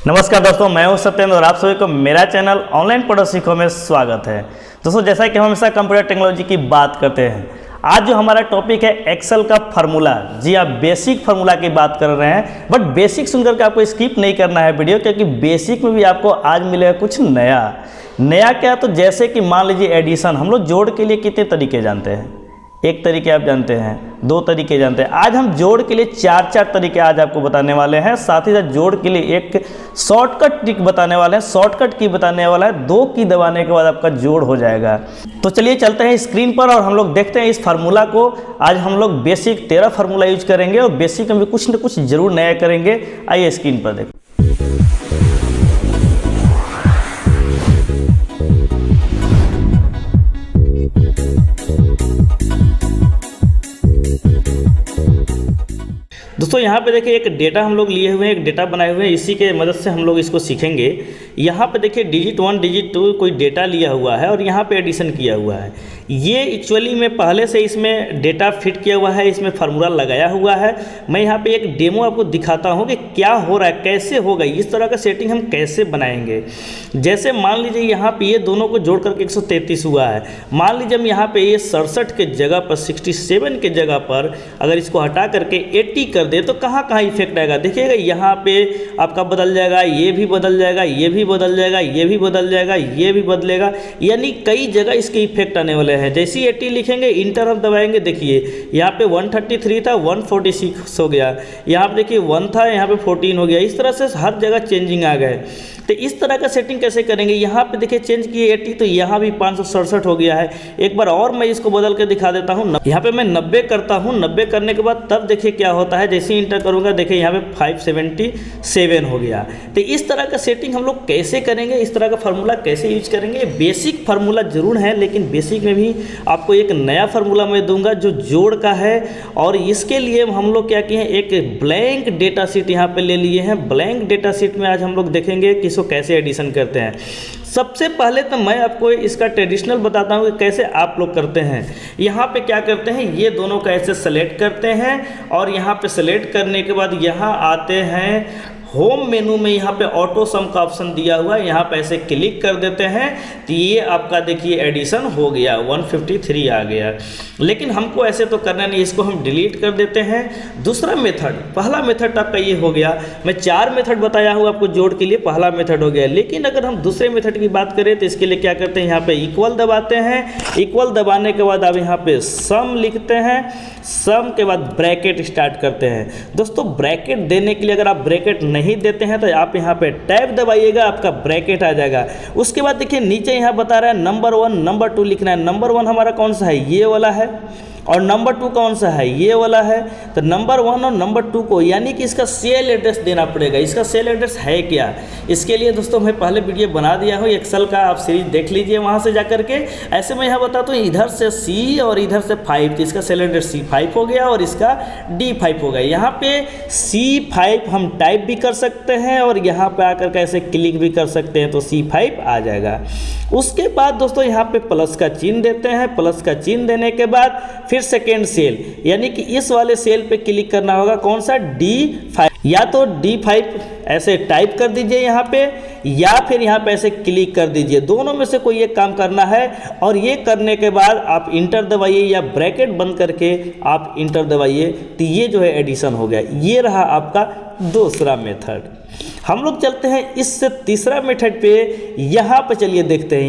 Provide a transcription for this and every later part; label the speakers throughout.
Speaker 1: नमस्कार दोस्तों, मैं हूं सत्येंद्र और आप सभी को मेरा चैनल ऑनलाइन पढ़ो सीखो में स्वागत है। दोस्तों, जैसा कि हम हमेशा कंप्यूटर टेक्नोलॉजी की बात करते हैं, आज जो हमारा टॉपिक है एक्सेल का फार्मूला। जी आप बेसिक फार्मूला की बात कर रहे हैं, बट बेसिक सुनकर के आपको स्किप नहीं करना है वीडियो, क्योंकि बेसिक में भी आपको आज मिलेगा कुछ नया क्या। तो जैसे कि मान लीजिए एडिशन, हम लोग जोड़ के लिए कितने तरीके जानते हैं? एक तरीके आप जानते हैं, दो तरीके जानते हैं। आज हम जोड़ के लिए चार तरीके आज आपको बताने वाले हैं। साथ ही साथ जोड़ के लिए एक शॉर्टकट ट्रिक बताने वाले हैं, शॉर्टकट की बताने वाला है। 2 की दबाने के बाद आपका जोड़ हो जाएगा। तो चलिए चलते हैं स्क्रीन पर और हम लोग देखते हैं इस फार्मूला को। आज हम लोग बेसिक 13 फार्मूला यूज करेंगे और बेसिक में भी कुछ न कुछ जरूर नया करेंगे। आइए स्क्रीन पर देखो। दोस्तों यहाँ पे देखिए एक डेटा हम लोग लिए हुए हैं, एक डेटा बनाए हुए हैं, इसी के मदद से हम लोग इसको सीखेंगे। यहाँ पे देखिए डिजिट 1 डिजिट 2 कोई डेटा लिया हुआ है और यहाँ पे एडिशन किया हुआ है। ये एक्चुअली में पहले से इसमें डेटा फिट किया हुआ है, इसमें फार्मूला लगाया हुआ है। मैं यहाँ पे एक डेमो आपको दिखाता हूँ कि क्या हो रहा है, कैसे होगा, इस तरह का सेटिंग हम कैसे बनाएंगे। जैसे मान लीजिए यहाँ पे ये दोनों को जोड़ करके 133 हुआ है। मान लीजिए हम यहाँ पे ये 67 के जगह पर 67 के जगह पर अगर इसको हटा करके 80 कर दे तो कहाँ कहाँ इफेक्ट आएगा देखिएगा। यहाँ पे आपका बदल जाएगा, ये भी बदल जाएगा, ये भी बदल जाएगा, ये भी बदल जाएगा, ये भी बदलेगा, यानी कई जगह इसके इफेक्ट आने वाले हैं। जैसे 80 लिखेंगे, इंटर हम दबाएंगे, देखिए यहाँ पे 133 था, 146 हो गया। यहाँ पे देखिए 1 था, यहाँ पे 14 हो गया। इस तरह से हर जगह चेंजिंग आ गए। तो इस तरह का सेटिंग कैसे करेंगे? यहाँ पे देखिए चेंज किए 80 तो यहाँ भी 567 हो गया है। एक बार और मैं इसको बदल के दिखा देता हूँ। यहाँ पे मैं 90 करता हूँ। 90 करने के बाद तब देखिए क्या होता है। जैसे इंटर करूँगा देखिए यहाँ पे 577 हो गया। तो इस तरह का सेटिंग हम लोग कैसे करेंगे, इस तरह का फार्मूला कैसे यूज करेंगे? बेसिक फार्मूला जरूर है, लेकिन बेसिक में भी आपको एक नया फार्मूला मैं दूंगा जो जोड़ का है। और इसके लिए हम लोग क्या किए हैं, एक ब्लैंक डेटा शीट यहाँ पे ले लिए हैं। ब्लैंक डेटा शीट में आज हम लोग देखेंगे कि इसको कैसे एडिशन करते हैं। सबसे पहले तो मैं आपको इसका ट्रेडिशनल बताता हूँ कि कैसे आप लोग करते हैं। यहाँ पे क्या करते हैं, ये दोनों का ऐसे सेलेक्ट करते हैं और यहाँ पे सेलेक्ट करने के बाद यहाँ आते हैं होम मेनू में। यहाँ पे ऑटो सम का ऑप्शन दिया हुआ है, यहाँ पे ऐसे क्लिक कर देते हैं तो ये आपका देखिए एडिशन हो गया, 153 आ गया। लेकिन हमको ऐसे तो करना नहीं, इसको हम डिलीट कर देते हैं। दूसरा मेथड, पहला मेथड आपका ये हो गया। मैं 4 मेथड बताया हूँ आपको जोड़ के लिए, पहला मेथड हो गया। लेकिन अगर हम दूसरे मेथड की बात करें तो इसके लिए क्या करते हैं, यहाँ पे इक्वल दबाते हैं। इक्वल दबाने के बाद आप यहाँ पे सम लिखते हैं। सम के बाद ब्रैकेट स्टार्ट करते हैं। दोस्तों ब्रैकेट देने के लिए अगर आप ब्रैकेट नहीं देते हैं तो आप यहाँ पे टैब दबाइएगा, आपका ब्रैकेट आ जाएगा। उसके बाद देखिए नीचे यहाँ बता रहा है नंबर 1 नंबर 2 लिखना है। नंबर 1 हमारा कौन सा है, ये वाला है, और नंबर 2 कौन सा है, ये वाला है। तो नंबर 1 और नंबर 2 को यानी कि इसका सेल एड्रेस देना पड़ेगा। इसका सेल एड्रेस है क्या, इसके लिए दोस्तों मैं पहले वीडियो बना दिया हूँ एक्सेल का, आप सीरीज देख लीजिए वहाँ से जा करके। ऐसे मैं यहाँ बताता हूँ, इधर से C और इधर से 5, तो इसका सेल एड्रेस C5 हो गया और इसका D5 हो गया। यहाँ पे C5 हम टाइप भी कर सकते हैं और यहाँ पे आकर के ऐसे क्लिक भी कर सकते हैं तो C5 आ जाएगा। उसके बाद दोस्तों यहाँ पे प्लस का चिन्ह देते हैं। प्लस का चिन्ह देने के बाद फिर सेकेंड सेल यानी कि इस वाले सेल पे क्लिक करना होगा, कौन सा, D5। या तो D5 ऐसे टाइप कर दीजिए यहाँ पे, या फिर यहाँ पे ऐसे क्लिक कर दीजिए। दोनों में से कोई एक काम करना है। और ये करने के बाद आप इंटर दबाइए या ब्रैकेट बंद करके आप इंटर दबाइए तो ये जो है एडिशन हो गया। ये रहा आपका दूसरा मेथड। हम लोग चलते हैं इससे तीसरा मेथड पे। यहाँ पे चलिए देखते हैं।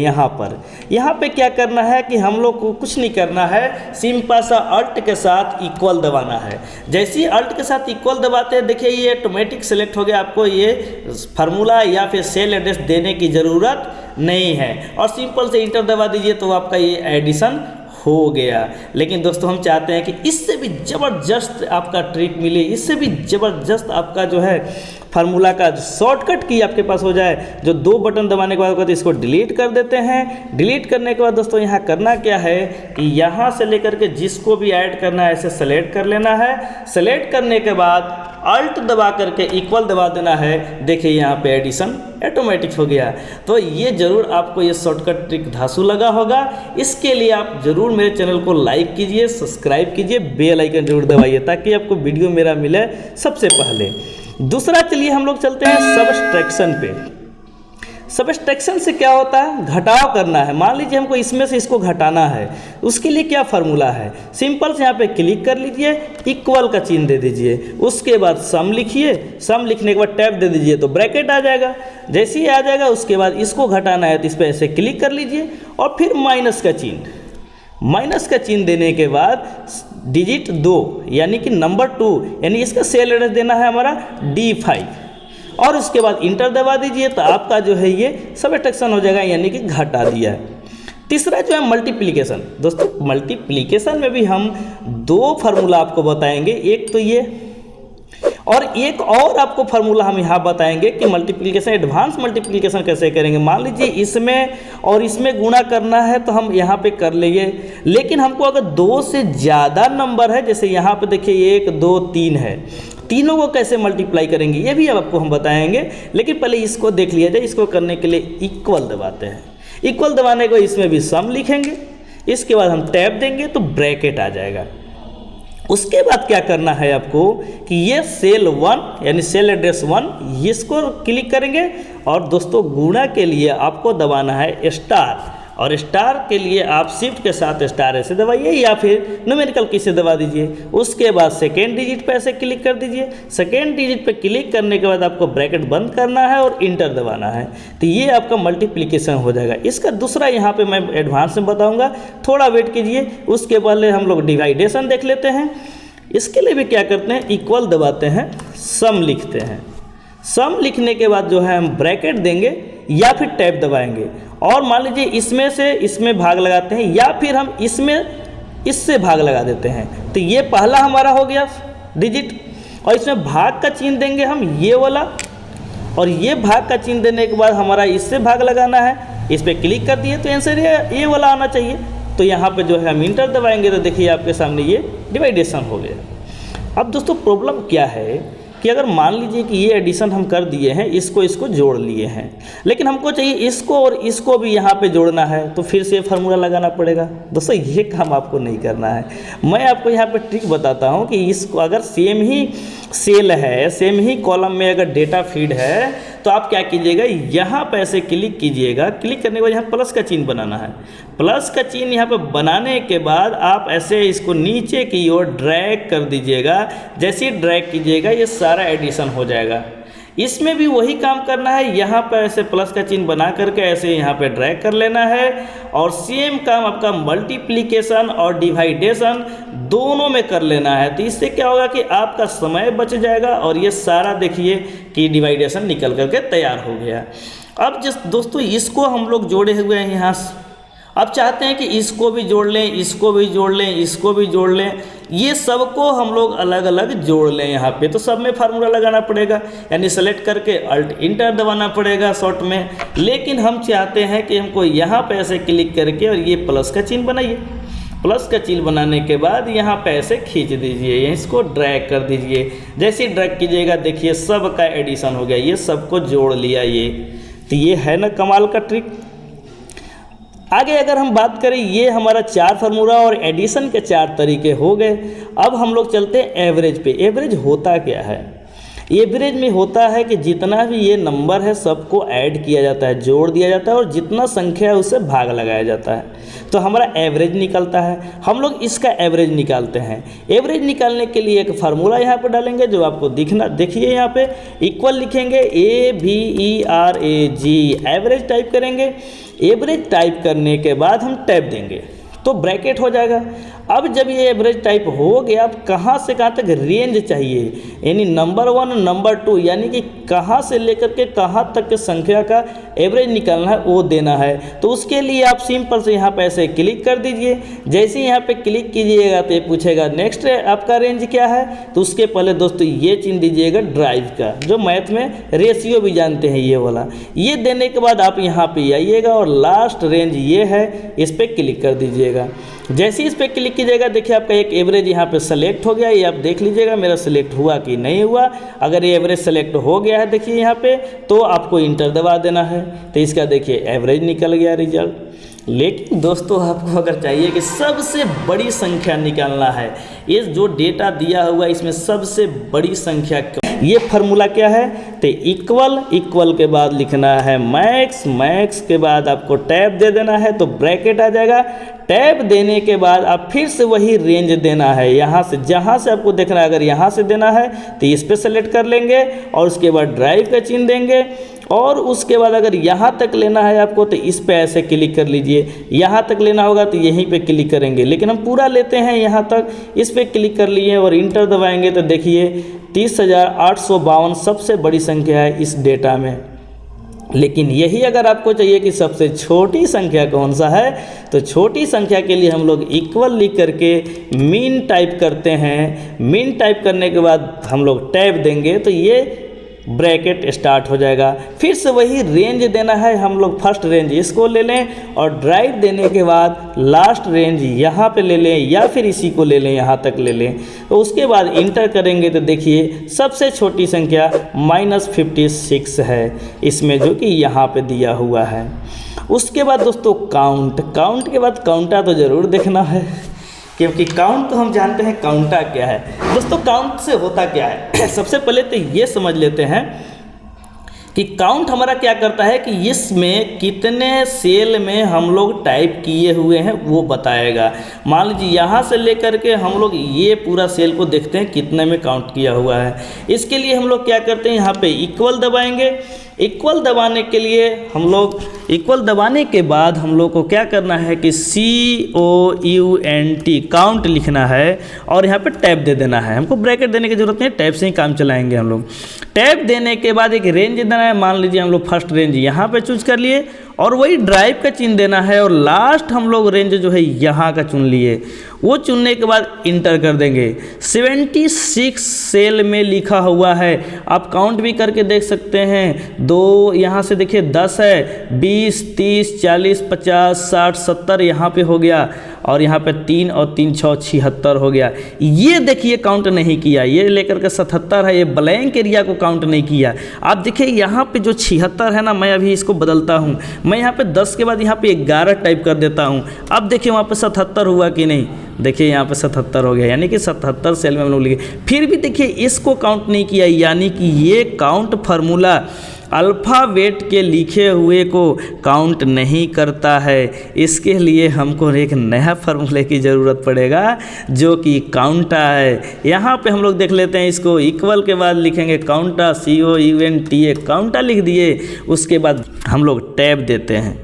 Speaker 1: यहाँ पे क्या करना है कि हम लोग को कुछ नहीं करना है, सिंपल सा अल्ट के साथ इक्वल दबाना है। जैसे ही अल्ट के साथ इक्वल दबाते हैं देखिए ये ऑटोमेटिक सेलेक्ट हो गया। आपको ये फार्मूला या फिर सेल एड्रेस देने की ज़रूरत नहीं है और सिंपल से इंटर दबा दीजिए तो आपका ये एडिशन हो गया। लेकिन दोस्तों हम चाहते हैं कि इससे भी ज़बरदस्त आपका ट्रिक मिले, इससे भी ज़बरदस्त आपका जो है फार्मूला का शॉर्टकट की आपके पास हो जाए। जो 2 बटन दबाने के बाद इसको डिलीट कर देते हैं। डिलीट करने के बाद दोस्तों यहाँ करना क्या है कि यहाँ से लेकर के जिसको भी ऐड करना है ऐसे सेलेक्ट कर लेना है। सेलेक्ट करने के बाद अल्ट दबा करके इक्वल दबा देना है। देखिए यहाँ पे एडिशन ऑटोमेटिक हो गया। तो ये जरूर आपको ये शॉर्टकट ट्रिक धांसू लगा होगा। इसके लिए आप जरूर मेरे चैनल को लाइक कीजिए, सब्सक्राइब कीजिए, बेल आइकन जरूर दबाइए ताकि आपको वीडियो मेरा मिले सबसे पहले। दूसरा चलिए हम लोग चलते हैं सबट्रैक्शन पे। सबट्रैक्शन से क्या होता है, घटाव करना है। मान लीजिए हमको इसमें से इसको घटाना है, उसके लिए क्या फार्मूला है, सिंपल से यहाँ पे क्लिक कर लीजिए, इक्वल का चिन्ह दे दीजिए, उसके बाद सम लिखिए, सम लिखने के बाद टैब दे दीजिए तो ब्रैकेट आ जाएगा। जैसे ही आ जाएगा उसके बाद इसको घटाना है तो इस पर ऐसे क्लिक कर लीजिए और फिर माइनस का चिन्ह देने के बाद डिजिट 2 यानी कि नंबर 2 यानी इसका सेल एड्रेस देना है हमारा D5 और उसके बाद इंटर दबा दीजिए तो आपका जो है ये सबट्रैक्शन हो जाएगा, यानी कि घटा दिया है। तीसरा जो है मल्टीप्लिकेशन। दोस्तों मल्टीप्लिकेशन में भी हम 2 फार्मूला आपको बताएंगे, एक तो ये और एक और आपको फार्मूला हम यहाँ बताएंगे कि मल्टीप्लिकेशन, एडवांस मल्टीप्लिकेशन कैसे करेंगे। मान लीजिए इसमें और इसमें गुणा करना है तो हम यहाँ पे कर लेंगे, लेकिन हमको अगर 2 से ज़्यादा नंबर है, जैसे यहाँ पे देखिए 1 2 3 है, तीनों को कैसे मल्टीप्लाई करेंगे ये भी अब आपको हम बताएंगे। लेकिन पहले इसको देख लिया जाए। इसको करने के लिए इक्वल दबाते हैं, इक्वल दबाने को इसमें भी सम लिखेंगे, इसके बाद हम टैब देंगे तो ब्रैकेट आ जाएगा। उसके बाद क्या करना है आपको कि ये सेल 1 यानी सेल एड्रेस 1 इसको क्लिक करेंगे और दोस्तों गुणा के लिए आपको दबाना है स्टार, और स्टार के लिए आप शिफ्ट के साथ स्टार ऐसे दबाइए या फिर न्यूमेरिकल की से दबा दीजिए। उसके बाद सेकेंड डिजिट पे ऐसे क्लिक कर दीजिए। सेकेंड डिजिट पे क्लिक करने के बाद आपको ब्रैकेट बंद करना है और इंटर दबाना है, तो ये आपका मल्टीप्लिकेशन हो जाएगा। इसका दूसरा यहाँ पे मैं एडवांस में बताऊँगा, थोड़ा वेट कीजिए। उसके पहले हम लोग डिवाइडेशन देख लेते हैं। इसके लिए भी क्या करते हैं, इक्वल दबाते हैं, सम लिखते हैं। सम लिखने के बाद जो है हम ब्रैकेट देंगे या फिर टैब दबाएंगे और मान लीजिए इसमें से इसमें भाग लगाते हैं या फिर हम इसमें इससे भाग लगा देते हैं, तो ये पहला हमारा हो गया डिजिट और इसमें भाग का चिन्ह देंगे हम ये वाला, और ये भाग का चिन्ह देने के बाद हमारा इससे भाग लगाना है। इस पर क्लिक कर दिए तो आंसर ये वाला आना चाहिए। तो यहाँ पे जो है हम इंटर दबाएंगे तो देखिए आपके सामने ये डिवाइडेशन हो गया। अब दोस्तों प्रॉब्लम क्या है कि अगर मान लीजिए कि ये एडिशन हम कर दिए हैं, इसको जोड़ लिए हैं, लेकिन हमको चाहिए इसको और इसको भी यहाँ पे जोड़ना है, तो फिर से फार्मूला लगाना पड़ेगा। दोस्तों ये काम आपको नहीं करना है। मैं आपको यहाँ पे ट्रिक बताता हूँ कि इसको अगर सेम ही सेल है, सेम ही कॉलम में अगर डेटा फीड है, तो आप क्या कीजिएगा, यहाँ पे ऐसे क्लिक कीजिएगा। क्लिक करने के बाद यहाँ प्लस का चिन्ह बनाना है। प्लस का चिन्ह यहाँ पे बनाने के बाद आप ऐसे इसको नीचे की ओर ड्रैग कर दीजिएगा। जैसे ही ड्रैग कीजिएगा ये सारा एडिशन हो जाएगा। इसमें भी वही काम करना है, यहाँ पर ऐसे प्लस का चिन्ह बना करके ऐसे यहाँ पे ड्रैग कर लेना है और सेम काम आपका मल्टीप्लिकेशन और डिवाइडेशन दोनों में कर लेना है। तो इससे क्या होगा कि आपका समय बच जाएगा और ये सारा देखिए कि डिवाइडेशन निकल करके तैयार हो गया। अब जिस दोस्तों इसको हम लोग जोड़े हुए हैं यहाँ, अब चाहते हैं कि इसको भी जोड़ लें, इसको भी जोड़ लें, इसको भी जोड़ लें, ये सबको हम लोग अलग अलग जोड़ लें यहाँ पे। तो सब में फार्मूला लगाना पड़ेगा, यानी सेलेक्ट करके अल्ट इंटर दबाना पड़ेगा शॉर्ट में। लेकिन हम चाहते हैं कि हमको यहाँ पे ऐसे क्लिक करके और ये प्लस का चिन्ह बनाइए। प्लस का चिन्ह बनाने के बाद यहाँ पे ऐसे खींच दीजिए, इसको ड्रैग कर दीजिए। जैसे ही ड्रैग कीजिएगा देखिए सब का एडिशन हो गया, ये सबको जोड़ लिया ये। तो ये है ना कमाल का ट्रिक। आगे अगर हम बात करें, ये हमारा 4 फार्मूला और एडिशन के 4 तरीके हो गए। अब हम लोग चलते हैं एवरेज पे। एवरेज होता क्या है? एवरेज में होता है कि जितना भी ये नंबर है सबको ऐड किया जाता है, जोड़ दिया जाता है और जितना संख्या है उससे भाग लगाया जाता है, तो हमारा एवरेज निकलता है। हम लोग इसका एवरेज निकालते हैं। एवरेज निकालने के लिए एक फार्मूला यहाँ पे डालेंगे जो आपको देखिए यहाँ पे इक्वल लिखेंगे AVERAG, एवरेज टाइप करेंगे। एवरेज टाइप करने के बाद हम टैब देंगे तो ब्रैकेट हो जाएगा। अब जब ये एवरेज टाइप हो गया, अब कहाँ से कहाँ तक रेंज चाहिए, यानी नंबर 1 नंबर 2 यानी कि कहाँ से लेकर के कहाँ तक के संख्या का एवरेज निकालना है वो देना है। तो उसके लिए आप सिंपल से यहाँ पे ऐसे क्लिक कर दीजिए। जैसे ही यहाँ पे क्लिक कीजिएगा तो ये पूछेगा नेक्स्ट आपका रेंज क्या है, तो उसके पहले दोस्तों ये चिन्ह दीजिएगा ड्राइव का, जो मैथ में रेशियो भी जानते हैं ये वाला। ये देने के बाद आप यहाँ पे आइएगा और लास्ट रेंज ये है, इस पर क्लिक कर दीजिएगा। जैसे इस पर क्लिक कीजिएगा देखिए आपका एक एवरेज यहाँ पे सेलेक्ट हो गया। ये आप देख लीजिएगा मेरा सेलेक्ट हुआ कि नहीं हुआ। अगर ये एवरेज सेलेक्ट हो गया है देखिए यहाँ पे, तो आपको इंटर दबा देना है। तो इसका देखिए एवरेज निकल गया रिजल्ट। लेकिन दोस्तों आपको अगर चाहिए कि सबसे बड़ी संख्या निकालना है, ये जो डेटा दिया हुआ इसमें सबसे बड़ी संख्या, ये फार्मूला क्या है, तो इक्वल के बाद लिखना है मैक्स के बाद आपको टैब दे देना है तो ब्रैकेट आ जाएगा। टैब देने के बाद आप फिर से वही रेंज देना है, यहाँ से जहाँ से आपको देखना है, अगर यहाँ से देना है तो इस पर सेलेक्ट कर लेंगे और उसके बाद ड्राइव का चिन्ह देंगे और उसके बाद अगर यहाँ तक लेना है आपको तो इस पे ऐसे क्लिक कर लीजिए, यहाँ तक लेना होगा तो यहीं पे क्लिक करेंगे, लेकिन हम पूरा लेते हैं यहाँ तक, इस पे क्लिक कर लिए और इंटर दबाएंगे तो देखिए 30,852 सबसे बड़ी संख्या है इस डेटा में। लेकिन यही अगर आपको चाहिए कि सबसे छोटी संख्या कौन सा है, तो छोटी संख्या के लिए हम लोग इक्वल लिख करके मीन टाइप करते हैं। मीन टाइप करने के बाद हम लोग टैब देंगे तो ये ब्रैकेट स्टार्ट हो जाएगा। फिर से वही रेंज देना है, हम लोग फर्स्ट रेंज इसको ले लें और ड्राइव देने के बाद लास्ट रेंज यहाँ पे ले लें या फिर इसी को ले लें, यहाँ तक ले लें। तो उसके बाद इंटर करेंगे तो देखिए सबसे छोटी संख्या -56 है इसमें, जो कि यहाँ पे दिया हुआ है। उसके बाद दोस्तों काउंट के बाद काउंटा तो ज़रूर देखना है, क्योंकि काउंट तो हम जानते हैं काउंटा क्या है। दोस्तों काउंट से होता क्या है, सबसे पहले तो ये समझ लेते हैं कि काउंट हमारा क्या करता है कि इसमें कितने सेल में हम लोग टाइप किए हुए हैं वो बताएगा। मान लीजिए यहाँ से लेकर के हम लोग ये पूरा सेल को देखते हैं कितने में काउंट किया हुआ है। इसके लिए हम लोग क्या करते हैं, यहाँ पे इक्वल दबाएंगे। इक्वल दबाने के लिए हम लोग इक्वल दबाने के बाद हम लोग को क्या करना है कि COUNT काउंट लिखना है और यहाँ पे टैब दे देना है। हमको ब्रैकेट देने की जरूरत नहीं, टैब से ही काम चलाएंगे हम लोग। टैब देने के बाद एक रेंज देना है, मान लीजिए हम लोग फर्स्ट रेंज यहाँ पे चूज कर लिए और वही ड्राइव का चिन्ह देना है और लास्ट हम लोग रेंज जो है यहाँ का चुन लिए। वो चुनने के बाद इंटर कर देंगे। 76 सेल में लिखा हुआ है, आप काउंट भी करके देख सकते हैं। 2 यहाँ से देखिए 10 है, 20, 30, 40, 50, 60, 70 यहाँ पे हो गया और यहाँ पे 3 और 3 6 76 हो गया। ये देखिए काउंट नहीं किया, ये लेकर के 77 है, ये ब्लैंक एरिया को काउंट नहीं किया। आप देखिए यहाँ पे जो 76 है ना, मैं अभी इसको बदलता हूँ, मैं यहाँ पे 10 के बाद यहाँ पे 11 टाइप कर देता हूँ। अब देखिए वहाँ पे 77 हुआ कि नहीं, देखिए यहाँ पे 77 हो गया, यानी कि 77 सेल में हम लोग लिखे। फिर भी देखिए इसको काउंट नहीं किया, यानी कि ये काउंट फार्मूला अल्फ़ाबेट के लिखे हुए को काउंट नहीं करता है। इसके लिए हमको एक नया फार्मूले की ज़रूरत पड़ेगा जो कि काउंटा है। यहाँ पे हम लोग देख लेते हैं, इसको इक्वल के बाद लिखेंगे काउंटा, COUNTA काउंटा लिख दिए। उसके बाद हम लोग टैब देते हैं।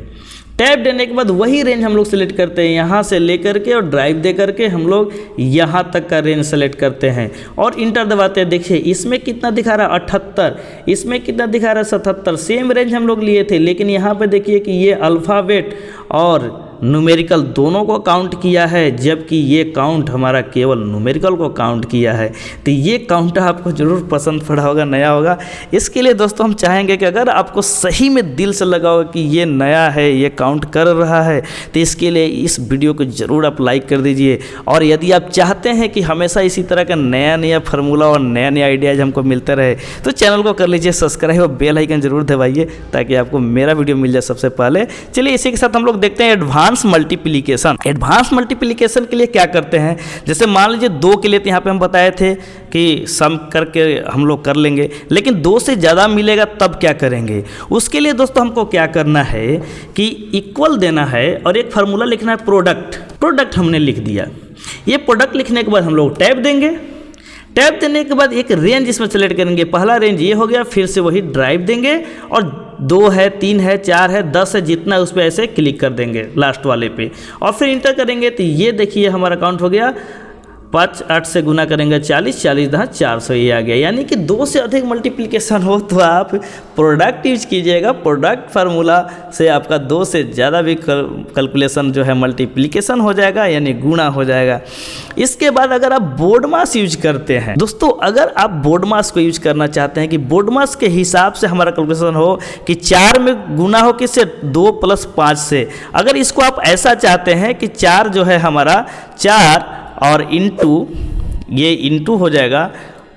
Speaker 1: टैब देने के बाद वही रेंज हम लोग सेलेक्ट करते हैं, यहाँ से लेकर के और ड्राइव दे करके हम लोग यहाँ तक का रेंज सेलेक्ट करते हैं और इंटर दबाते हैं। देखिए इसमें कितना दिखा रहा है 78, इसमें कितना दिखा रहा है 77। सेम रेंज हम लोग लिए थे, लेकिन यहाँ पे देखिए कि ये अल्फ़ाबेट और न्यूमेरिकल दोनों को काउंट किया है, जबकि ये काउंट हमारा केवल न्यूमेरिकल को काउंट किया है। तो ये काउंट आपको ज़रूर पसंद पड़ा होगा, नया होगा। इसके लिए दोस्तों हम चाहेंगे कि अगर आपको सही में दिल से लगा हो कि ये नया है, ये काउंट कर रहा है, तो इसके लिए इस वीडियो को ज़रूर आप लाइक कर दीजिए। और यदि आप चाहते हैं कि हमेशा इसी तरह का नया फार्मूला और नया आइडियाज़ हमको मिलते रहे, तो चैनल को कर लीजिए सब्सक्राइब और बेल आइकन जरूर दबाइए ताकि आपको मेरा वीडियो मिल जाए सबसे पहले। चलिए इसी के साथ हम लोग देखते हैं एडवांस मल्टीप्लिकेशन। एडवांस मल्टीप्लिकेशन के लिए क्या करते हैं, जैसे मान लीजिए 2 के लिए तो यहाँ पे हम बताए थे कि सम करके हम लोग कर लेंगे, लेकिन 2 से ज़्यादा मिलेगा तब क्या करेंगे। उसके लिए दोस्तों हमको क्या करना है कि इक्वल देना है और एक फार्मूला लिखना है प्रोडक्ट हमने लिख दिया। ये प्रोडक्ट लिखने के बाद हम लोग टैब देंगे। टैब देने के बाद एक रेंज इसमें सेलेक्ट करेंगे, पहला रेंज ये हो गया, फिर से वही ड्राइव देंगे और 2 है, 3 है, 4 है, 10 है, जितना उस पर ऐसे क्लिक कर देंगे लास्ट वाले पे और फिर इंटर करेंगे। तो ये देखिए हमारा काउंट हो गया, 5 8 से गुना करेंगे 40, 40 दहा 400 ये आ गया। यानी कि 2 से अधिक मल्टीप्लिकेशन हो तो आप प्रोडक्ट यूज कीजिएगा। प्रोडक्ट फार्मूला से आपका 2 से ज़्यादा भी कैलकुलेशन जो है मल्टीप्लिकेशन हो जाएगा, यानी गुणा हो जाएगा। इसके बाद अगर आप बोर्ड मास यूज करते हैं दोस्तों, अगर आप बोर्ड मास को यूज करना चाहते हैं कि बोर्ड मास के हिसाब से हमारा कैलकुलेशन हो कि 4 में गुना हो किससे, 2 + 5 से। अगर इसको आप ऐसा चाहते हैं कि 4 जो है हमारा 4 और इंटू, ये इंटू हो जाएगा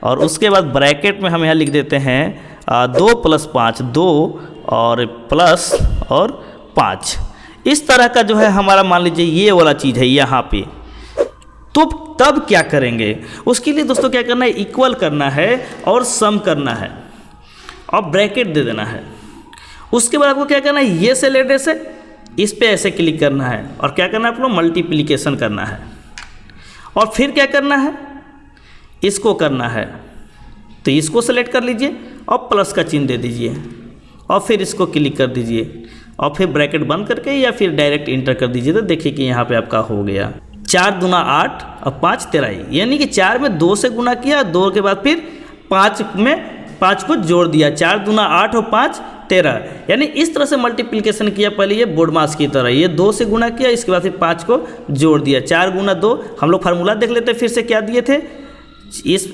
Speaker 1: और उसके बाद ब्रैकेट में हम यहाँ लिख देते हैं 2 + 5, 2 और प्लस और 5। इस तरह का जो है हमारा मान लीजिए ये वाला चीज़ है यहाँ पे, तो तब क्या करेंगे? उसके लिए दोस्तों क्या करना है, इक्वल करना है और सम करना है और ब्रैकेट दे देना है। उसके बाद आपको क्या करना है, ये सेल एड्रेस है, इस पे ऐसे क्लिक करना है और क्या करना है आपको, मल्टीप्लिकेशन करना है। और फिर क्या करना है, इसको करना है, तो इसको सेलेक्ट कर लीजिए और प्लस का चिन्ह दे दीजिए और फिर इसको क्लिक कर दीजिए और फिर ब्रैकेट बंद करके या फिर डायरेक्ट इंटर कर दीजिए। तो देखिए कि यहाँ पे आपका हो गया 4 दूना 8 और 5 13, यानी कि 4 में 2 से गुना किया, 2 के बाद फिर 5 में 5 को जोड़ दिया, 4 दूना 8 और 5 13, यानी इस तरह से मल्टीप्लिकेशन किया। पहले ये बोर्ड मास की तरह ये 2 से गुना किया, इसके बाद फिर 5 को जोड़ दिया, 4 गुना 2। हम लोग फार्मूला देख लेते हैं फिर से, क्या दिए थे,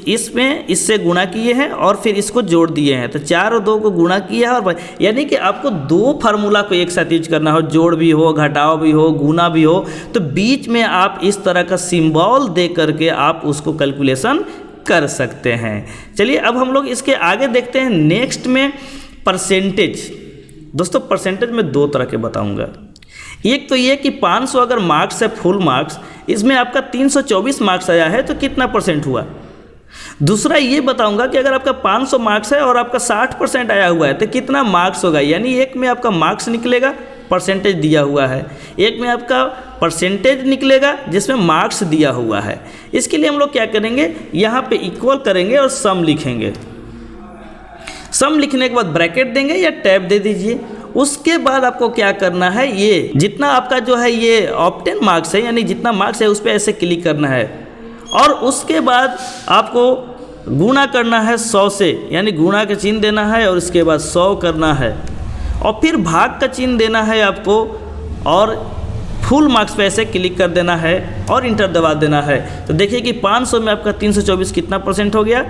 Speaker 1: इसमें इससे गुना किए हैं और फिर इसको जोड़ दिए हैं, तो 4 और 2 को गुणा किया है। और यानी कि आपको 2 फार्मूला को एक साथ यूज करना हो, जोड़ भी हो, घटाव भी हो, गुना भी हो, तो बीच में आप इस तरह का सिंबल दे करके आप उसको कैलकुलेशन कर सकते हैं। चलिए अब हम लोग इसके आगे देखते हैं। नेक्स्ट में परसेंटेज। दोस्तों परसेंटेज में 2 तरह के बताऊंगा। एक तो ये कि 500 अगर मार्क्स है फुल मार्क्स, इसमें आपका 324 मार्क्स आया है तो कितना परसेंट हुआ। दूसरा ये बताऊंगा कि अगर आपका 500 मार्क्स है और आपका 60% आया हुआ है तो कितना मार्क्स होगा। यानी एक में आपका मार्क्स निकलेगा, परसेंटेज दिया हुआ है, एक में आपका परसेंटेज निकलेगा जिसमें मार्क्स दिया हुआ है। इसके लिए हम लोग क्या करेंगे, यहाँ पे इक्वल करेंगे और सम लिखेंगे। सम लिखने के बाद ब्रैकेट देंगे या टैब दे दीजिए। उसके बाद आपको क्या करना है, ये जितना आपका जो है ये ऑप्टेन मार्क्स है, यानी जितना मार्क्स है उस पर ऐसे क्लिक करना है और उसके बाद आपको गुणा करना है 100 से, यानी गुणा का चिन्ह देना है और उसके बाद 100 करना है और फिर भाग का चिन्ह देना है आपको और फुल मार्क्स पे ऐसे क्लिक कर देना है और इंटर दबा देना है। तो देखिए कि 500 में आपका 324 कितना परसेंट हो गया,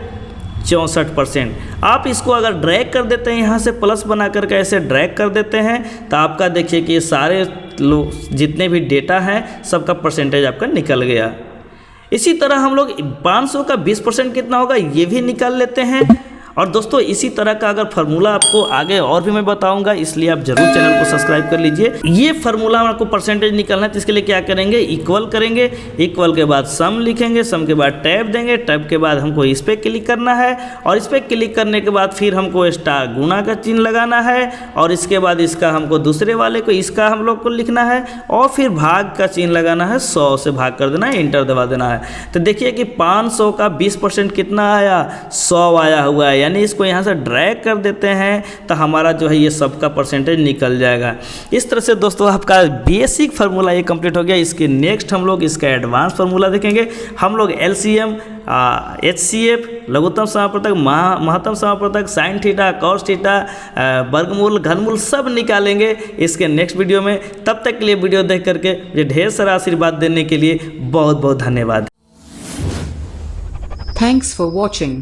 Speaker 1: 64%। आप इसको अगर ड्रैग कर देते हैं, यहाँ से प्लस बना करके ऐसे ड्रैग कर देते हैं, तो आपका देखिए कि ये सारे लोग जितने भी डेटा हैं सबका परसेंटेज आपका निकल गया। इसी तरह हम लोग 500 का 20% कितना होगा ये भी निकाल लेते हैं। और दोस्तों इसी तरह का अगर फार्मूला आपको आगे और भी मैं बताऊंगा, इसलिए आप जरूर चैनल को सब्सक्राइब कर लीजिए। ये फार्मूला आपको परसेंटेज निकालना है, तो इसके लिए क्या करेंगे, इक्वल करेंगे, इक्वल के बाद सम लिखेंगे, सम के बाद टैब देंगे, टैब के बाद हमको इस पर क्लिक करना है और इस पर क्लिक करने के बाद फिर हमको स्टार गुना का चिन्ह लगाना है और इसके बाद इसका हमको दूसरे वाले को इसका हम लोग को लिखना है और फिर भाग का चिन्ह लगाना है, 100 से भाग कर देना है, इंटर दबा देना है। तो देखिए कि 500 का 20% कितना आया, 100 आया हुआ है। यानी इसको यहाँ से ड्रैग कर देते हैं तो हमारा जो है ये सबका परसेंटेज निकल जाएगा। इस तरह से दोस्तों आपका बेसिक फार्मूला ये कंप्लीट हो गया। इसके नेक्स्ट हम लोग इसका एडवांस फार्मूला देखेंगे। हम लोग LCM, HCF, लघुत्तम समापवर्तक, महत्तम समापवर्तक, साइन थीटा, कॉस थीटा, वर्गमूल, घनमूल सब निकालेंगे इसके नेक्स्ट वीडियो में। तब तक के लिए वीडियो देख करके मुझे ढेर सारा आशीर्वाद देने के लिए बहुत बहुत धन्यवाद।
Speaker 2: Thanks for watching.